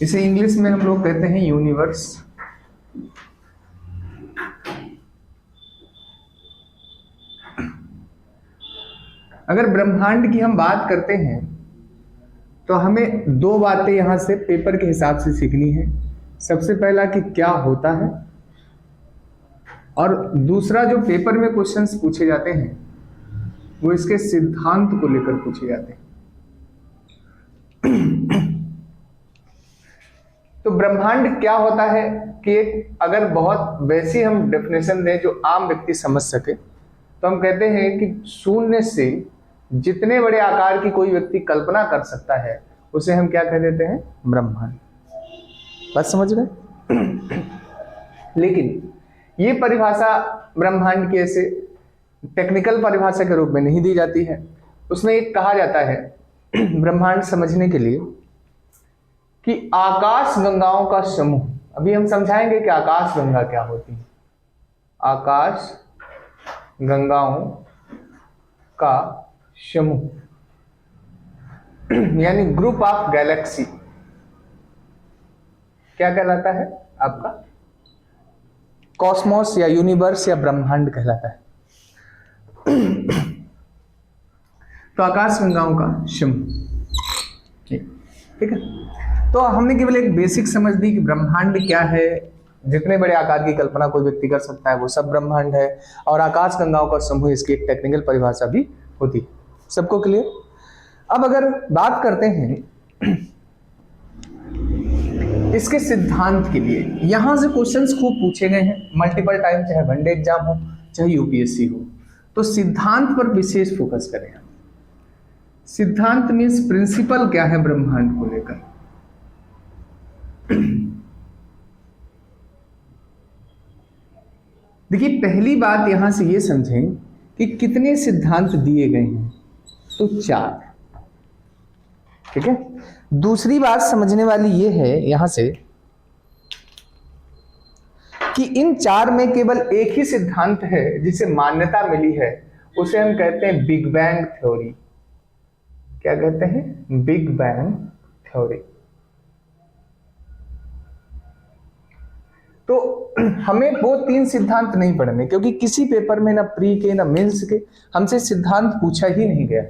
इसे इंग्लिश में हम लोग कहते हैं यूनिवर्स। अगर ब्रह्मांड की हम बात करते हैं तो हमें दो बातें यहां से पेपर के हिसाब से सीखनी है। सबसे पहला कि क्या होता है, और दूसरा जो पेपर में क्वेश्चंस पूछे जाते हैं वो इसके सिद्धांत को लेकर पूछे जाते हैं। तो ब्रह्मांड क्या होता है कि अगर बहुत वैसी हम डेफिनेशन दें जो आम व्यक्ति समझ सके तो हम कहते हैं कि शून्य से जितने बड़े आकार की कोई व्यक्ति कल्पना कर सकता है उसे हम क्या कह देते हैं, ब्रह्मांड। बात समझ गए? लेकिन ये परिभाषा ब्रह्मांड की ऐसे टेक्निकल परिभाषा के रूप में नहीं दी जाती है। उसमें एक कहा जाता है ब्रह्मांड समझने के लिए कि आकाश गंगाओं का समूह। अभी हम समझाएंगे कि आकाश गंगा क्या होती है। आकाश गंगाओं का समूह यानी ग्रुप ऑफ गैलेक्सी क्या कहलाता है आपका, कॉस्मोस या यूनिवर्स या ब्रह्मांड कहलाता है। तो आकाश गंगाओं का समूह, ठीक है। तो हमने केवल एक बेसिक समझ दी कि ब्रह्मांड क्या है, जितने बड़े आकार की कल्पना कोई व्यक्ति कर सकता है वो सब ब्रह्मांड है, और आकाश गंगाओं का समूह इसकी एक टेक्निकल परिभाषा भी होती है। सबको क्लियर? अब अगर बात करते हैं इसके सिद्धांत के लिए, यहां से क्वेश्चंस खूब पूछे गए हैं मल्टीपल टाइम, चाहे वनडे एग्जाम हो चाहे यूपीएससी हो। तो सिद्धांत पर विशेष फोकस करें। सिद्धांत मीन्स प्रिंसिपल क्या है ब्रह्मांड को लेकर। देखिए, पहली बात यहां से ये समझें कि कितने सिद्धांत दिए गए हैं, तो 4, ठीक है। दूसरी बात समझने वाली ये है यहां से कि इन 4 में केवल एक ही सिद्धांत है जिसे मान्यता मिली है, उसे हम कहते हैं बिग बैंग थ्योरी। क्या कहते हैं? Big bang theory. तो हमें वो 3 सिद्धांत नहीं पढ़ने, क्योंकि किसी पेपर में ना प्री के ना मेंस के हमसे सिद्धांत पूछा ही नहीं गया।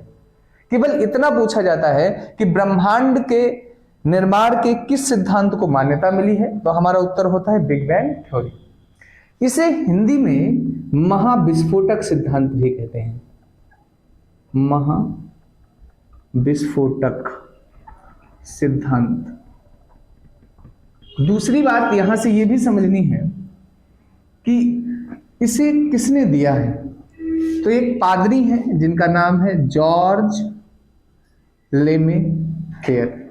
केवल इतना पूछा जाता है कि ब्रह्मांड के निर्माण के किस सिद्धांत को मान्यता मिली है, तो हमारा उत्तर होता है बिग बैंग थ्योरी। इसे हिंदी में महाविस्फोटक सिद्धांत भी कहते हैं, महाविस्फोटक सिद्धांत। दूसरी बात यहां से यह भी समझनी है कि इसे किसने दिया है। तो एक पादरी हैं जिनका नाम है जॉर्ज लेमे थेयर।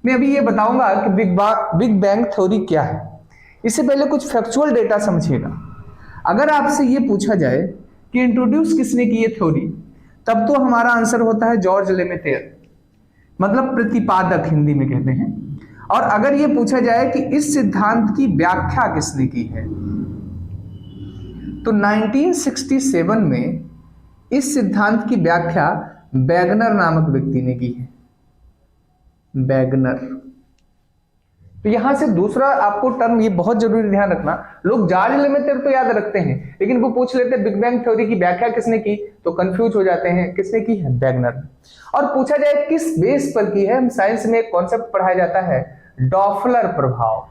मैं अभी ये बताऊंगा कि बिग बैंग थ्योरी क्या है। इससे पहले कुछ फैक्चुअल डेटा समझिएगा। अगर आपसे ये पूछा जाए कि इंट्रोड्यूस किसने की ये थ्योरी, तब तो हमारा आंसर होता है जॉर्ज लेमे थेयर, मतलब प्रतिपादक हिंदी में कहते हैं। और अगर ये पूछा जाए कि इस सिद्धांत की व्याख्या किसने की है, तो 1967 में इस सिद्धांत की व्याख्या वैगनर नामक व्यक्ति ने की है, वैगनर। तो यहां से दूसरा आपको टर्म ये बहुत जरूरी ध्यान रखना, लोग जॉर्ज लेमे थेयर तो याद रखते हैं, लेकिन वो पूछ लेते हैं बिग बैंग थ्योरी की व्याख्या किसने की, तो कंफ्यूज हो जाते हैं। किसने की है? वैगनर। और पूछा जाए किस बेस पर की है, हम साइंस में एक कॉन्सेप्ट पढ़ाया जाता है डॉपलर प्रभाव।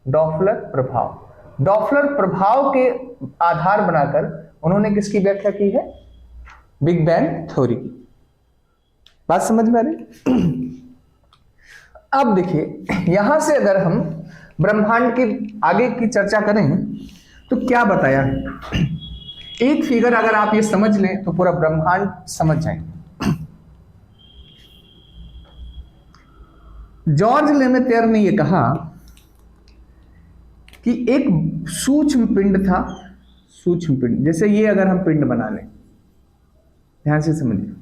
डॉपलर प्रभाव, डॉपलर प्रभाव के आधार बनाकर उन्होंने किसकी व्याख्या की है? बिग बैंग थ्योरी की। बात समझ में आ रही? अब देखिए, यहां से अगर हम ब्रह्मांड की आगे की चर्चा करें तो क्या बताया है। एक फिगर अगर आप ये समझ लें तो पूरा ब्रह्मांड समझ जाएंगे। जॉर्ज लेमे थेयर ने यह कहा कि एक सूक्ष्म पिंड था, सूक्ष्म पिंड, जैसे ये अगर हम पिंड बना लें, ध्यान से समझिए,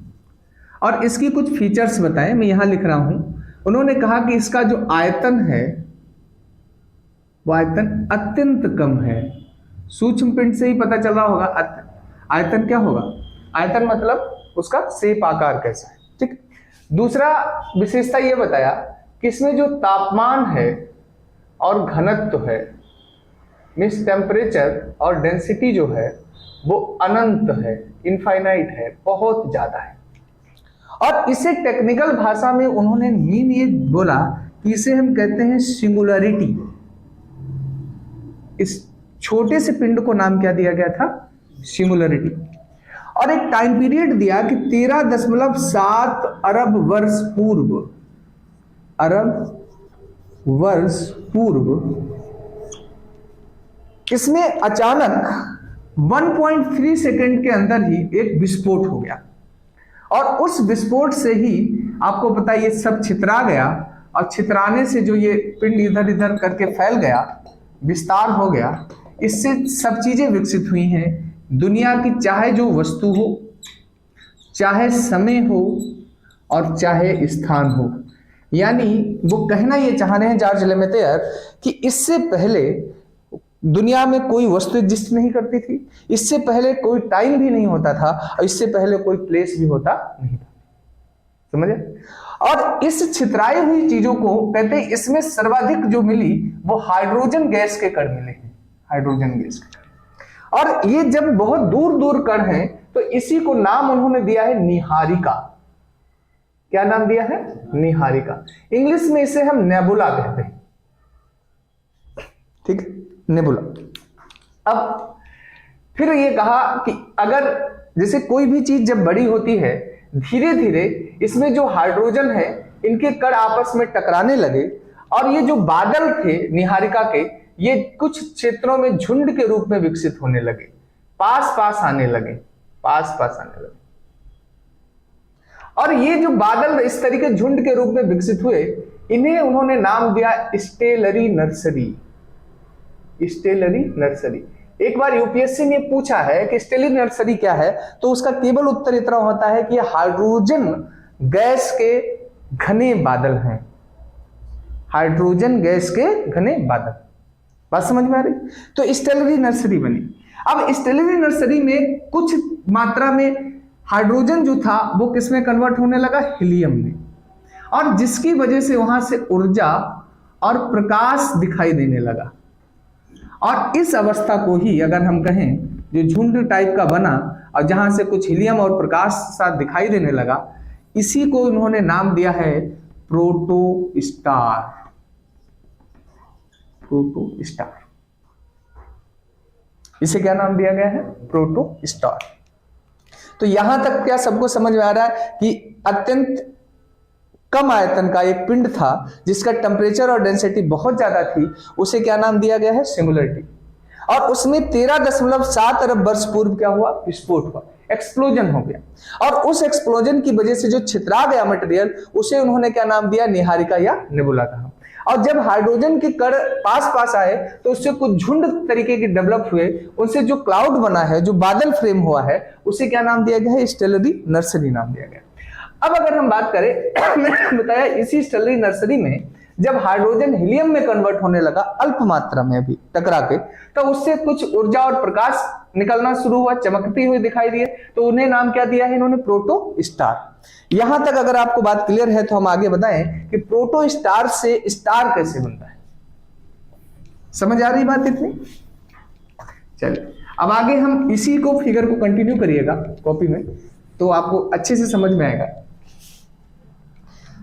और इसकी कुछ फीचर्स बताएं, मैं यहां लिख रहा हूं। उन्होंने कहा कि इसका जो आयतन है वो आयतन अत्यंत कम है, सूक्ष्म पिंड से ही पता चल रहा होगा आयतन क्या होगा, आयतन मतलब उसका शेप, आकार कैसा है। ठीक। दूसरा विशेषता ये बताया कि इसमें जो तापमान है और घनत्व है, मीन्स टेम्परेचर और डेंसिटी जो है वो अनंत है, इनफाइनाइट है, बहुत ज्यादा है। और इसे टेक्निकल भाषा में उन्होंने मीन ये बोला कि इसे हम कहते हैं सिंगुलरिटी। इस छोटे से पिंड को नाम क्या दिया गया था, सिंगुलरिटी। और एक टाइम पीरियड दिया कि 13.7 अरब वर्ष पूर्व, अरब वर्ष पूर्व इसमें अचानक 1.3 सेकंड के अंदर ही एक विस्फोट हो गया। और उस विस्फोट से ही आपको पता है ये सब छितरा गया, और छितराने से जो ये पिंड इधर इधर करके फैल गया, विस्तार हो गया, इससे सब चीजें विकसित हुई हैं दुनिया की, चाहे जो वस्तु हो, चाहे समय हो और चाहे स्थान हो। यानी वो कहना ये चाह रहे हैं जॉर्ज लेमेतेयर कि इससे पहले दुनिया में कोई वस्तु एग्जिस्ट नहीं करती थी, इससे पहले कोई टाइम भी नहीं होता था, और इससे पहले कोई प्लेस भी होता नहीं था। समझे? और इस छितराई हुई चीजों को कहते हैं इसमें सर्वाधिक जो मिली वो हाइड्रोजन गैस के कण मिले हैं, हाइड्रोजन गैस के कण। और ये जब बहुत दूर दूर कण हैं तो इसी को नाम उन्होंने दिया है निहारिका। क्या नाम दिया है? निहारिका। इंग्लिश में इसे हम नेबुला कहते हैं। ठीक है, नेबुला। अब फिर ये कहा कि अगर जैसे कोई भी चीज जब बड़ी होती है, धीरे धीरे इसमें जो हाइड्रोजन है इनके कण आपस में टकराने लगे, और ये जो बादल थे निहारिका के, ये कुछ क्षेत्रों में झुंड के रूप में विकसित होने लगे, पास पास आने लगे, पास पास आने लगे। और ये जो बादल इस तरीके झुंड के रूप में विकसित हुए, इन्हें उन्होंने नाम दिया स्टेलरी नर्सरी। स्टेलरी नर्सरी। एक बार यूपीएससी ने पूछा है कि स्टेलरी नर्सरी क्या है, तो उसका केवल उत्तर इतना होता है कि हाइड्रोजन गैस के घने बादल हैं, हाइड्रोजन गैस के घने बादल। बात समझ में आ रही? तो स्टेलरी नर्सरी बनी। अब स्टेलरी नर्सरी में कुछ मात्रा में हाइड्रोजन जो था वो किस में कन्वर्ट होने लगा? हीलियम में। और जिसकी वजह से वहां से ऊर्जा और प्रकाश दिखाई देने लगा। और इस अवस्था को ही अगर हम कहें जो झुंड टाइप का बना और जहां से कुछ हीलियम और प्रकाश साथ दिखाई देने लगा, इसी को उन्होंने नाम दिया है प्रोटो स्टार। प्रोटो स्टार, इसे क्या नाम दिया गया है? Proto star. तो यहां तक क्या सबको समझ में आ रहा है कि अत्यंत कम आयतन का एक पिंड था जिसका टेम्परेचर और डेंसिटी बहुत ज्यादा थी, उसे क्या नाम दिया गया है? सिंगुलरिटी। और उसमें 13.7 अरब वर्ष पूर्व क्या हुआ? विस्फोट हुआ, एक्सप्लोजन हो गया। और उस एक्सप्लोजन की वजह से जो छितरा गया मटेरियल, उसे उन्होंने क्या नाम दिया? निहारिका या नेबुला कहा। और जब हाइड्रोजन के कण पास पास आए तो उससे कुछ झुंड तरीके के डेवलप हुए, उनसे जो क्लाउड बना है, जो बादल फ्रेम हुआ है, उसे क्या नाम दिया गया है? स्टेलरी नर्सरी नाम दिया गया। अब अगर हम बात करें, मैंने बताया इसी स्टेलरी नर्सरी में जब हाइड्रोजन हीलियम में कन्वर्ट होने लगा अल्प मात्रा में अभी टकरा के, तो उससे कुछ ऊर्जा और प्रकाश निकलना शुरू हुआ, चमकती हुई दिखाई दिए, तो उन्हें नाम क्या दिया है इन्होंने? Proto star. यहां तक अगर आपको बात क्लियर है तो हम आगे बताएं कि प्रोटो स्टार से स्टार कैसे बनता है। समझ आ रही बात इतनी? चलिए अब आगे हम इसी को फिगर को कंटिन्यू करिएगा कॉपी में, तो आपको अच्छे से समझ में आएगा।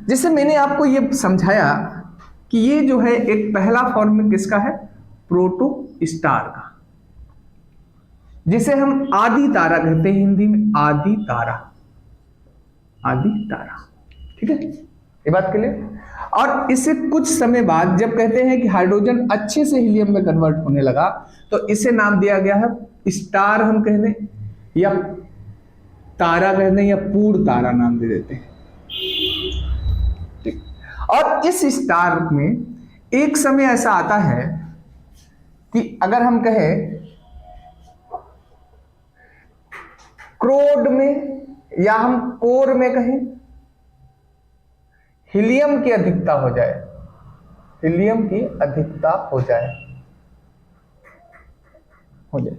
जैसे मैंने आपको ये समझाया कि ये जो है एक पहला फॉर्म किसका है? प्रोटो स्टार का, जिसे हम आदि तारा कहते हैं हिंदी में, आदि तारा, आदि तारा। ठीक है, ये बात के लिए। और इससे कुछ समय बाद जब कहते हैं कि हाइड्रोजन अच्छे से हीलियम में कन्वर्ट होने लगा, तो इसे नाम दिया गया है स्टार, हम कहने या तारा कहने या पूर्ण तारा नाम दे देते हैं। ठीक। और इस स्टार में एक समय ऐसा आता है कि अगर हम कहें क्रोड में या हम कोर में कहें, हीलियम की अधिकता हो जाए, हीलियम की अधिकता हो जाए, हो जाए।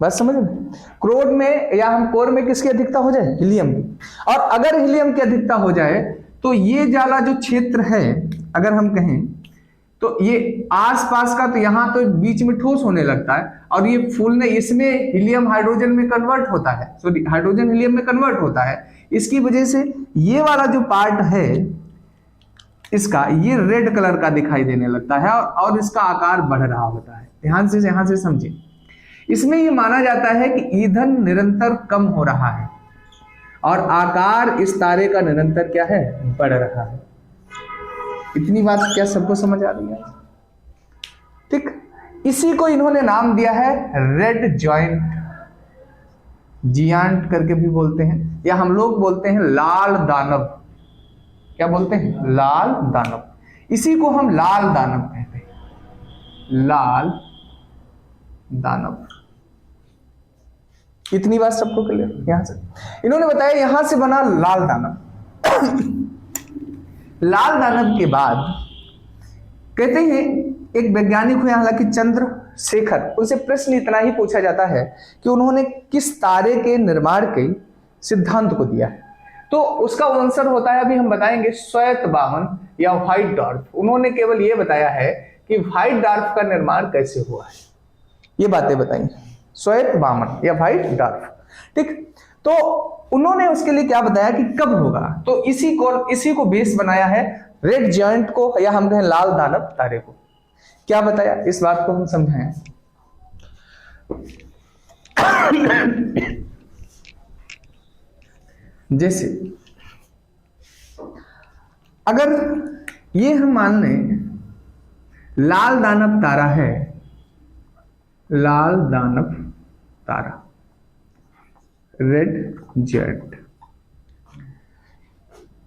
बात समझ में? क्रोड में या हम कोर में किसकी अधिकता हो जाए? हीलियम की। और अगर हीलियम की अधिकता हो जाए तो ये वाला जो क्षेत्र है, अगर हम कहें तो ये आसपास का, तो यहां तो बीच में ठोस होने लगता है और ये फूलने, इसमें हीलियम हाइड्रोजन में कन्वर्ट होता है, सॉरी हाइड्रोजन हीलियम में कन्वर्ट होता है। इसकी वजह से ये वाला जो पार्ट है इसका, ये रेड कलर का दिखाई देने लगता है और इसका आकार बढ़ रहा होता है। ध्यान से यहां से समझिए। इसमें ये माना जाता है कि ईंधन निरंतर कम हो रहा है और आकार इस तारे का निरंतर क्या है? बढ़ रहा है। इतनी बात क्या सबको समझ आ रही है? ठीक। इसी को इन्होंने नाम दिया है रेड जॉइंट, जियांट करके भी बोलते हैं, या हम लोग बोलते हैं लाल दानव। क्या बोलते हैं? लाल दानव। इसी को हम लाल दानव कहते हैं, लाल दानव। इतनी बात सबको क्लियर? यहां से इन्होंने बताया यहां से बना लाल दानव। लाल दानव के बाद कहते हैं एक वैज्ञानिक हुए, हालांकि चंद्रशेखर, उनसे प्रश्न इतना ही पूछा जाता है कि उन्होंने किस तारे के निर्माण के सिद्धांत को दिया है, तो उसका आंसर होता है, अभी हम बताएंगे, श्वेत वामन या व्हाइट डॉर्फ। उन्होंने केवल ये बताया है कि व्हाइट डॉर्फ का निर्माण कैसे हुआ है, ये बातें बताई, श्वेत वामन या व्हाइट डॉर्फ। ठीक। तो उन्होंने उसके लिए क्या बताया कि कब होगा, तो इसी को बेस बनाया है रेड जॉइंट को, या हम कहें लाल दानव तारे को। क्या बताया, इस बात को हम समझाएं। जैसे अगर ये हम मान लें लाल दानव तारा है, लाल दानव तारा, रेड जॉइंट,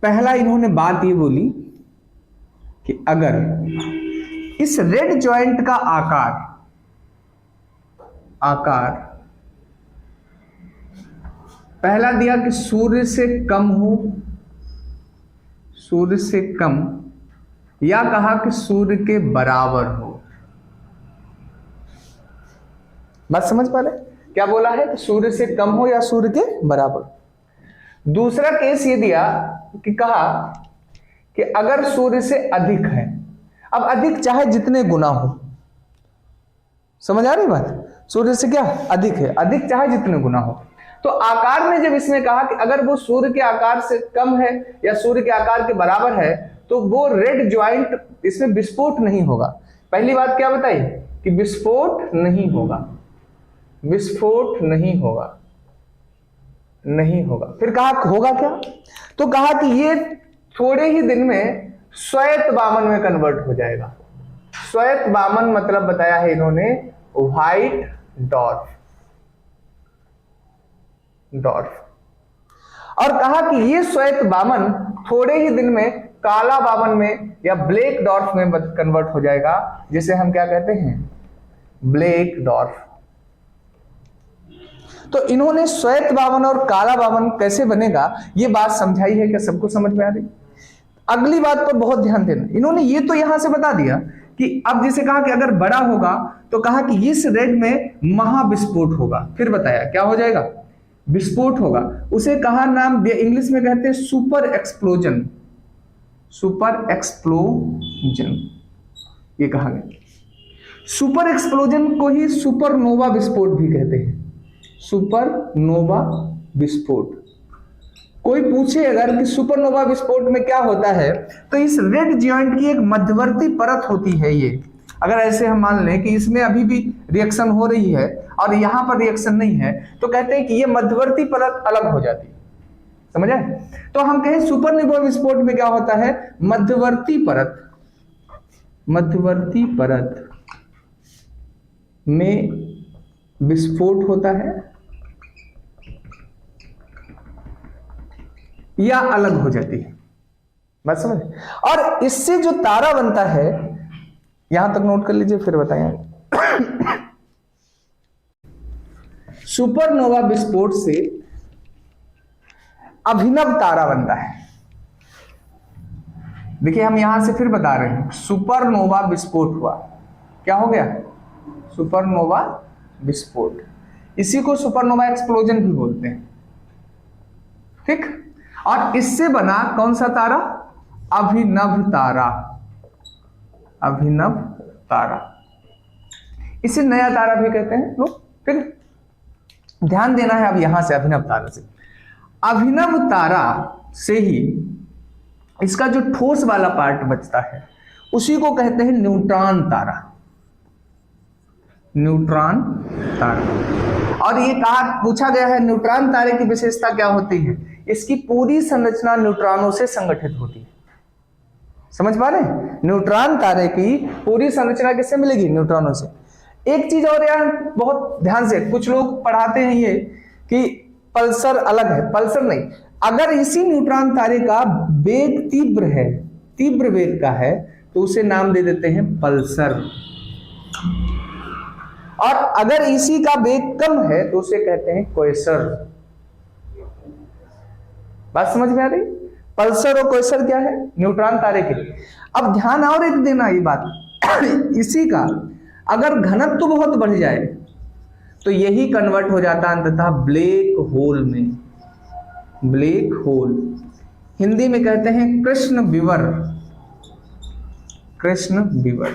पहला इन्होंने बात ये बोली कि अगर इस रेड जॉइंट का आकार पहला दिया कि सूर्य से कम हो, सूर्य से कम, या कहा कि सूर्य के बराबर हो। बात समझ पा रहे? क्या बोला है कि सूर्य से कम हो या सूर्य के बराबर। दूसरा केस ये दिया कि कहा कि अगर सूर्य से अधिक है, अब अधिक चाहे जितने गुना हो, समझ आ रही बात? सूर्य से क्या अधिक है, अधिक चाहे जितने गुना हो। तो आकार में जब इसने कहा कि अगर वो सूर्य के आकार से कम है या सूर्य के आकार के बराबर है, तो वो रेड जॉइंट, इसमें विस्फोट नहीं होगा। पहली बात क्या बताई कि विस्फोट नहीं होगा, विस्फोट नहीं होगा, नहीं होगा। फिर कहा होगा क्या, तो कहा कि ये थोड़े ही दिन में श्वेत वामन में कन्वर्ट हो जाएगा। श्वेत वामन मतलब बताया है इन्होंने व्हाइट डॉर्फ, और कहा कि ये श्वेत वामन थोड़े ही दिन में काला वामन में या ब्लैक डॉर्फ में कन्वर्ट हो जाएगा, जिसे हम क्या कहते हैं, ब्लैक डॉर्फ। तो इन्होंने श्वेत वामन और काला वामन कैसे बनेगा ये बात समझाई है। क्या सबको समझ में आ रही? अगली बात पर बहुत ध्यान देना। इन्होंने ये तो यहां से बता दिया कि अब जिसे कहा कि अगर बड़ा होगा तो कहा कि इस रेड में महाविस्फोट होगा। फिर बताया क्या हो जाएगा, विस्फोट होगा। उसे कहा नाम दिया, इंग्लिश में कहते हैं सुपर एक्सप्लोजन, सुपर एक्सप्लोजन ये कहा गया। सुपर एक्सप्लोजन को ही सुपरनोवा विस्फोट भी कहते हैं, सुपरनोवा विस्फोट। कोई पूछे अगर कि सुपरनोवा विस्फोट में क्या होता है, तो इस रेड जॉइंट की एक मध्यवर्ती परत होती है ये। अगर ऐसे हम मान लें कि इसमें अभी भी रिएक्शन हो रही है और यहां पर रिएक्शन नहीं है, तो कहते हैं कि ये मध्यवर्ती परत अलग हो जाती है। समझ आए? तो हम कहें सुपरनोवा विस्फोट में क्या होता है, मध्यवर्ती परत, मध्यवर्ती परत में विस्फोट होता है या अलग हो जाती है। बात समझ? और इससे जो तारा बनता है, यहां तक नोट कर लीजिए फिर बताएंगे। सुपरनोवा विस्फोट से अभिनव तारा बनता है। देखिए हम यहां से फिर बता रहे हैं, सुपरनोवा विस्फोट हुआ, क्या हो गया, सुपरनोवा विस्फोट, इसी को सुपरनोवा एक्सप्लोजन भी बोलते हैं। ठीक, और इससे बना कौन सा तारा? अभिनव तारा। अभिनव तारा, इसे नया तारा भी कहते हैं लोग। ठीक, ध्यान देना है अब यहां से अभिनव तारा से। अभिनव तारा से ही इसका जो ठोस वाला पार्ट बचता है उसी को कहते हैं न्यूट्रॉन तारा। न्यूट्रॉन तारा। और ये कहा पूछा गया है न्यूट्रॉन तारे की विशेषता क्या होती है? इसकी पूरी संरचना न्यूट्रॉनों से संगठित होती है। समझ पा रहे हैं? न्यूट्रॉन तारे की पूरी संरचना किससे मिलेगी? न्यूट्रॉनों से। एक चीज और यार बहुत ध्यान से, कुछ लोग पढ़ाते हैं ये कि पल्सर अलग है, पल्सर नहीं। अगर इसी न्यूट्रॉन तारे का वेग तीव्र है, तीव्र वेग का है, तो उसे नाम दे देते हैं पल्सर। और अगर इसी का वेग कम है तो उसे कहते हैं क्वेसर। बात समझ में आ रही? पल्सर और क्वेसर क्या है? न्यूट्रॉन तारे के लिए। अब ध्यान और एक देना ये बात इसी का अगर घनत्व तो बहुत बढ़ जाए तो यही कन्वर्ट हो जाता अंततः ब्लैक होल में। ब्लैक होल हिंदी में कहते हैं कृष्ण विवर। कृष्ण विवर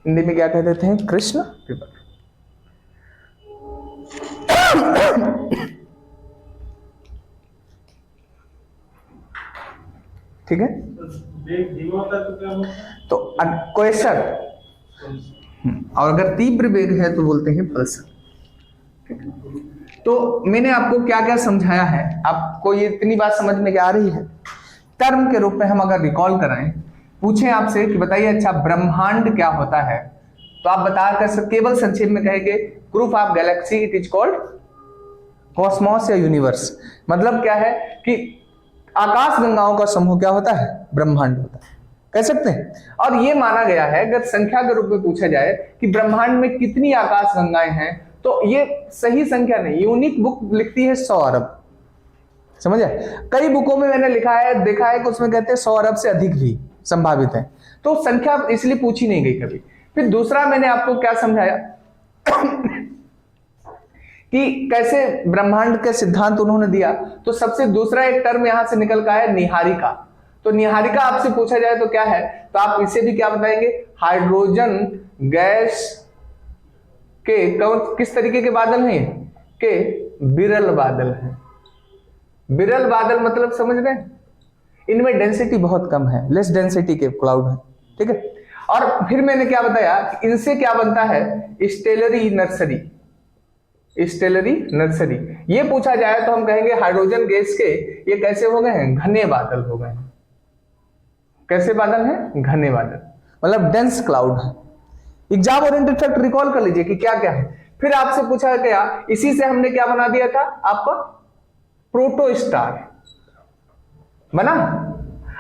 हिंदी में क्या कह देते हैं? कृष्ण विवर। ठीक है, तो क्वेसर, और अगर तीव्र वेग है तो बोलते हैं पल्सर। तो मैंने आपको क्या क्या समझाया है, आपको ये इतनी बात समझ में क्या आ रही है? टर्म के रूप में हम अगर रिकॉल कराएं, पूछें आपसे कि बताइए अच्छा ब्रह्मांड क्या होता है, तो आप बता कर केवल संक्षेप में कहेंगे group of Galaxy, it is called Cosmos या यूनिवर्स। मतलब क्या है कि आकाश गंगाओं का समूह क्या होता है? ब्रह्मांड होता है, कह सकते हैं। और ये माना गया है अगर संख्या के रूप में पूछा जाए कि ब्रह्मांड में कितनी आकाश गंगाएं हैं, तो ये सही संख्या नहीं, यूनिक बुक लिखती है 100 अरब। समझे? कई बुकों में मैंने लिखा है, देखा है कि उसमें कहते हैं 100 अरब से अधिक भी संभावित है, तो संख्या इसलिए पूछी नहीं गई कभी। फिर दूसरा मैंने आपको क्या समझाया कि कैसे ब्रह्मांड के सिद्धांत उन्होंने दिया। तो सबसे दूसरा एक टर्म यहां से निकल का है निहारिका। तो निहारिका आपसे पूछा जाए तो क्या है, तो आप इसे भी क्या बताएंगे? हाइड्रोजन गैस के किस तरीके के बादल हैं? के विरल बादल हैं। विरल बादल मतलब समझ रहे हैं? इनमें डेंसिटी बहुत कम है, लेस डेंसिटी के क्लाउड है। ठीक है, और फिर मैंने क्या बताया कि इनसे क्या बनता है? स्टेलरी नर्सरी। स्टेलरी नर्सरी ये पूछा जाए तो हम कहेंगे हाइड्रोजन गैस के ये कैसे हो गए हैं? घने बादल हो गए हैं। कैसे बादल हैं? घने बादल, मतलब डेंस क्लाउड है। एग्जाम ओरिएंटेड फैक्ट रिकॉल कर लीजिए कि क्या क्या है। फिर आपसे पूछा गया, इसी से हमने क्या बना दिया था आपका? प्रोटो स्टार बना।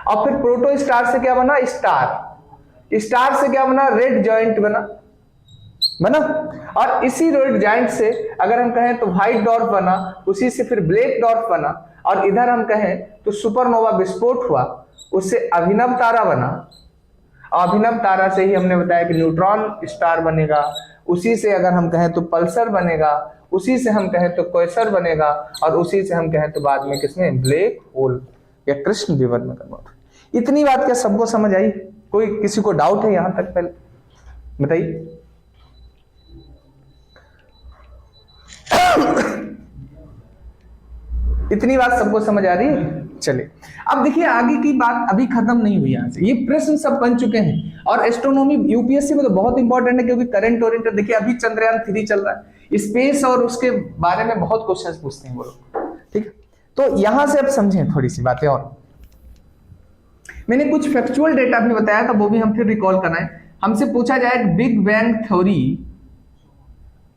और फिर प्रोटो स्टार से क्या बना? स्टार। स्टार से क्या बना? रेड जॉइंट बना। और इसी रेड जॉइंट से अगर हम कहें तो व्हाइट डॉर्फ बना, उसी से फिर ब्लैक डॉर्फ बना, और इधर हम कहें तो सुपरनोवा विस्फोट हुआ, उससे अभिनव तारा बना। अभिनव तारा से ही हमने बताया कि न्यूट्रॉन स्टार बनेगा, उसी से अगर हम कहें तो पल्सर बनेगा, उसी से हम कहें तो क्वेसर बनेगा, और उसी से हम कहें तो बाद में किसमें? ब्लैक होल या कृष्ण विवर में कन्वर्ट। इतनी बात क्या सबको समझ आई? कोई किसी को डाउट है यहां तक? पहले बताइए। इतनी बात सबको समझ आ रही है? चलिए अब देखिए आगे की बात अभी खत्म नहीं हुई। यहां से ये प्रश्न सब बन चुके हैं, और एस्ट्रोनॉमी यूपीएससी में तो बहुत इंपॉर्टेंट है, क्योंकि करंट ओरिएंटेड देखिए अभी चंद्रयान 3 चल रहा है, स्पेस और उसके बारे में बहुत क्वेश्चंस पूछते हैं वो लोग। ठीक है, तो यहां से अब समझें थोड़ी सी बातें। और मैंने कुछ फैक्चुअल डेटा भी बताया था, वो भी हम फिर रिकॉल कराएं। हमसे पूछा जाए बिग बैंग थ्योरी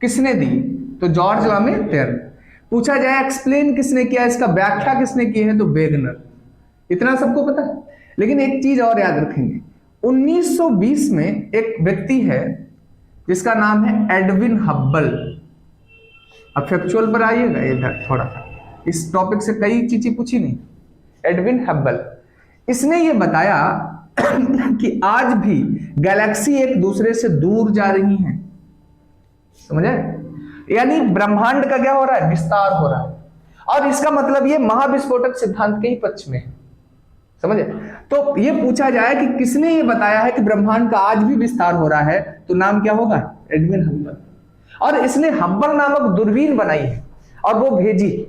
किसने दी, तो जॉर्ज लामेर्टर। पूछा जाए एक्सप्लेन किसने किया, इसका व्याख्या किसने की है, तो वेगनर। इतना सबको पता है। लेकिन एक चीज और याद रखेंगे, 1920 में एक व्यक्ति है जिसका नाम है एडविन हब्बल। अब फैक्चुअल पर आइएगा इधर थोड़ा सा, इस टॉपिक से कई चीजें पूछी नहीं। एडविन हब्बल, इसने ये बताया कि आज भी गैलेक्सी एक दूसरे से दूर जा रही हैं। समझे? यानी ब्रह्मांड का क्या हो रहा है? विस्तार हो रहा है। और इसका मतलब ये महाविस्फोटक सिद्धांत के ही पक्ष में है। समझे? तो ये पूछा जाए कि किसने ये बताया है कि ब्रह्मांड का आज भी विस्तार हो रहा है, तो नाम क्या होगा? Edwin Hubble. और इसने हब्बल नामक दूरबीन बनाई है और वो भेजी,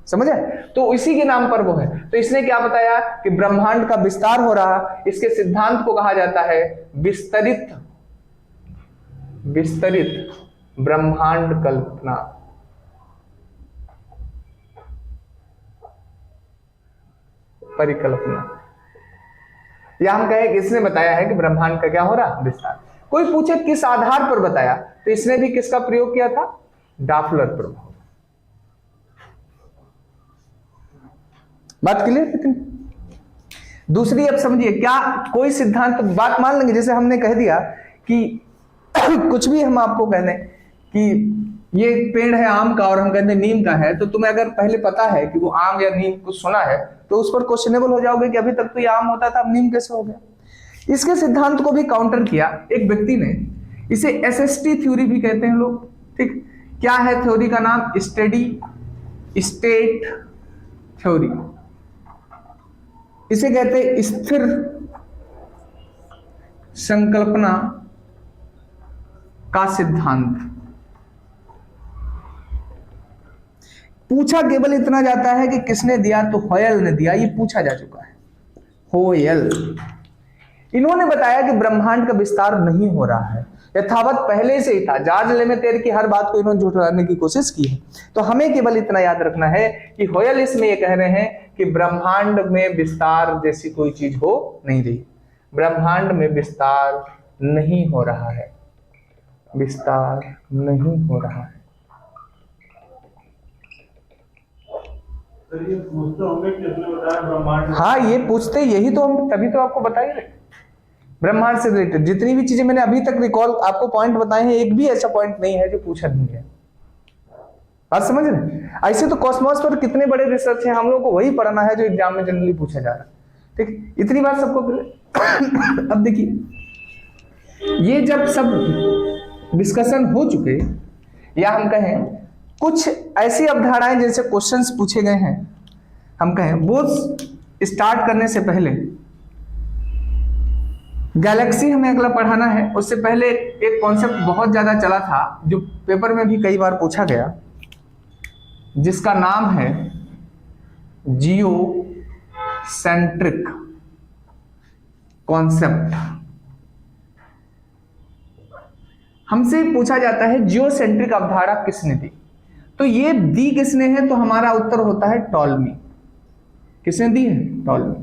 समझे? तो इसी के नाम पर वो है। तो इसने क्या बताया कि ब्रह्मांड का विस्तार हो रहा, इसके सिद्धांत को कहा जाता है विस्तरित ब्रह्मांड कल्पना। परिकल्पना, या हम कहें कि इसने बताया है कि ब्रह्मांड का क्या हो रहा? विस्तार। कोई पूछे किस आधार पर बताया, तो इसने भी किसका प्रयोग किया था? डाफलर प्रभाव। बात क्लियर है? दूसरी अब समझिए, क्या कोई सिद्धांत बात मान लेंगे, जैसे हमने कह दिया कि कुछ भी हम आपको कह दें कि ये पेड़ है आम का और हम कहते हैं नीम का है, तो तुम्हें अगर पहले पता है कि वो आम या नीम कुछ सुना है, तो उस पर क्वेश्चनेबल हो जाओगे कि अभी तक तो ये आम होता था, अब नीम कैसे हो गया? इसके सिद्धांत को भी काउंटर किया एक व्यक्ति ने। इसे एसएसटी थ्योरी भी कहते हैं लोग। ठीक, क्या है थ्योरी का नाम? Steady state theory. इसे कहते हैं स्थिर संकल्पना का सिद्धांत। पूछा केवल इतना जाता है कि किसने दिया, तो होयल ने दिया। ये पूछा जा चुका है, होयल। इन्होंने बताया कि ब्रह्मांड का विस्तार नहीं हो रहा है, यथावत पहले से ही था। जॉर्ज लेमेतेर की हर बात को इन्होंने झुठलाने की कोशिश की है। तो हमें केवल इतना याद रखना है कि होयल इसमें ये कह रहे हैं कि ब्रह्मांड में विस्तार जैसी कोई चीज हो नहीं रही, ब्रह्मांड में विस्तार नहीं हो रहा है, विस्तार नहीं हो रहा है। ये पूछते होंगे किसने बताया ब्रह्मांड? हाँ, ये पूछते, यही तो हम तभी तो आपको बताए रहे। ब्रह्मांड से रिलेटेड जितनी भी चीजें मैंने अभी तक रिकॉल आपको पॉइंट बताए हैं, एक भी ऐसा पॉइंट नहीं है जो पूछा नहीं है। बात समझ रहे? ऐसे तो कॉस्मोस पर कितने बड़े रिसर्च है, हम लोग को वही पढ़ना है जो एग्जाम में जनरली पूछा जा रहा है। ठीक, इतनी बात सबको अब देखिए, ये जब सब डिस्कशन हो चुके, या हम कहें कुछ ऐसी अवधारणाएं जैसे क्वेश्चंस पूछे गए हैं, हम कहें वो स्टार्ट करने से पहले गैलेक्सी हमें अगला पढ़ाना है। उससे पहले एक कॉन्सेप्ट बहुत ज्यादा चला था जो पेपर में भी कई बार पूछा गया, जिसका नाम है जियो सेंट्रिक कॉन्सेप्ट। हमसे पूछा जाता है जियोसेंट्रिक अवधारणा किसने दी, तो ये दी किसने है, तो हमारा उत्तर होता है टॉलमी। किसने दी है? टॉलमी।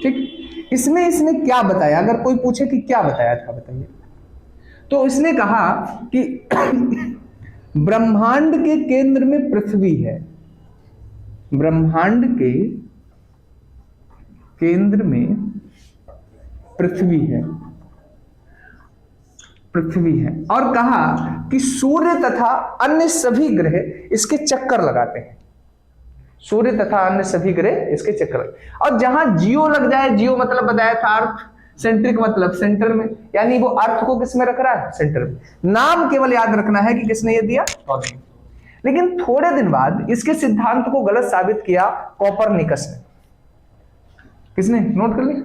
ठीक, इसमें इसने क्या बताया? अगर कोई पूछे कि क्या बताया था, बताइए। तो इसने कहा कि ब्रह्मांड के केंद्र में पृथ्वी है, ब्रह्मांड के केंद्र में पृथ्वी है, पृथ्वी है। और कहा कि सूर्य तथा अन्य सभी ग्रह इसके चक्कर लगाते हैं, सूर्य तथा अन्य सभी ग्रह इसके चक्कर। और जहां जियो लग जाए, जियो मतलब बताया था अर्थ, सेंट्रिक मतलब सेंटर में, यानी वो अर्थ को किस में रख रहा है? सेंटर में। नाम केवल याद रखना है कि किसने ये दिया? टॉलमी। लेकिन थोड़े दिन बाद इसके सिद्धांत को गलत साबित किया कोपरनिकस ने। किसने? नोट कर लिया,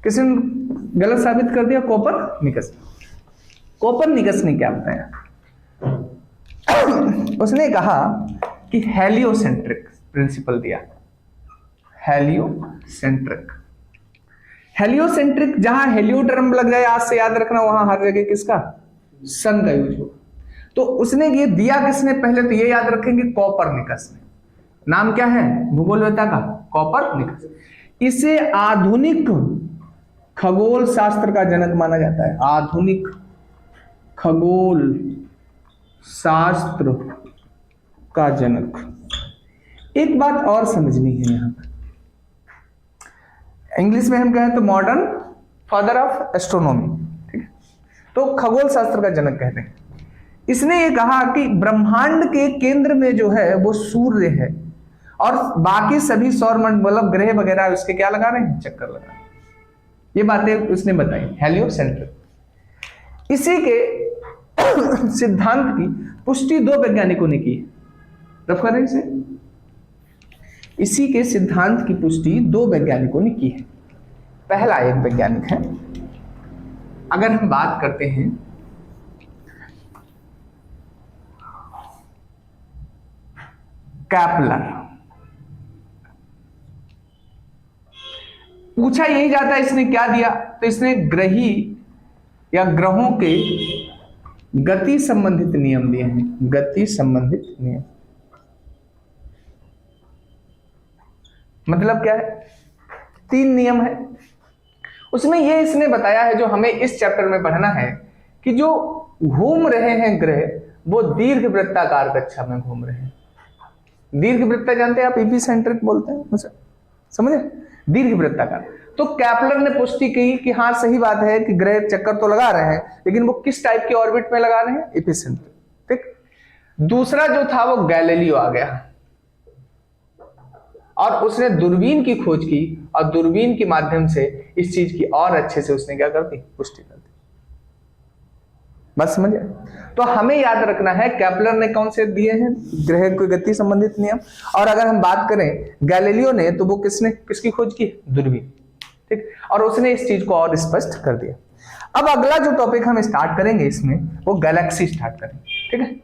किसने गलत साबित कर दिया? कोपरनिकस। कोपरनिकस ने क्या बताया? उसने कहा कि हेलियोसेंट्रिक प्रिंसिपल दिया, हेलियोसेंट्रिक। हेलियोसेंट्रिक, जहां हेलियो टर्म लग जाए, आज से याद रखना, वहां हर जगह किसका? सन का यूज हो। तो उसने ये दिया किसने? पहले तो ये याद रखेंगे, कोपरनिकस ने। नाम क्या है भूगोलवेत्ता का? कोपरनिकस। इसे आधुनिक खगोल शास्त्र का जनक माना जाता है, आधुनिक खगोल शास्त्र का जनक। एक बात और समझनी है यहां पर, इंग्लिश में हम कहें तो मॉडर्न फादर ऑफ एस्ट्रोनॉमी। ठीक है, तो खगोल शास्त्र का जनक कहते हैं। इसने ये कहा कि ब्रह्मांड के केंद्र में जो है वो सूर्य है, और बाकी सभी सौर मंडल ग्रह वगैरह उसके क्या लगा रहे हैं? चक्कर लगा रहे हैं। ये बातें उसने बताई, हेलियोसेंट्रिक। इसी के सिद्धांत की पुष्टि 2 वैज्ञानिकों ने की है। रफ करें इसे। इसी के सिद्धांत की पुष्टि 2 वैज्ञानिकों ने की है। पहला एक वैज्ञानिक है, अगर हम बात करते हैं कैपलर। पूछा यही जाता है इसने क्या दिया, तो इसने ग्रही या ग्रहों के गति संबंधित नियम दिए हैं। गति संबंधित नियम मतलब क्या है? 3 नियम है उसमें। ये इसने बताया है जो हमें इस चैप्टर में पढ़ना है कि जो घूम रहे हैं ग्रह वो दीर्घ वृत्ताकार कक्षा में घूम रहे हैं। दीर्घ वृत्ता जानते हैं आप, इपीसेंट्रिक बोलते हैं उसे, समझे? दीर्घ वृत्ताकार। तो कैपलर ने पुष्टि की कि हाँ सही बात है कि ग्रह चक्कर तो लगा रहे हैं, लेकिन वो किस टाइप के ऑर्बिट में लगा रहे हैं? एपिसेंट्रिक। ठीक। दूसरा जो था वो गैलीलियो आ गया और उसने दूरबीन की खोज की और दूरबीन के माध्यम से इस चीज की और अच्छे से उसने क्या कर दी? पुष्टि कर दी। बस समझे? तो हमें याद रखना है कैपलर ने कौन से दिए हैं? ग्रह की गति संबंधित नियम। और अगर हम बात करें गैलीलियो ने, तो वो किसकी खोज की? दूरबीन। ठीक। और उसने इस चीज को और स्पष्ट कर दिया। अब अगला जो टॉपिक हम स्टार्ट करेंगे इसमें, वो गैलेक्सी स्टार्ट करेंगे। ठीक है।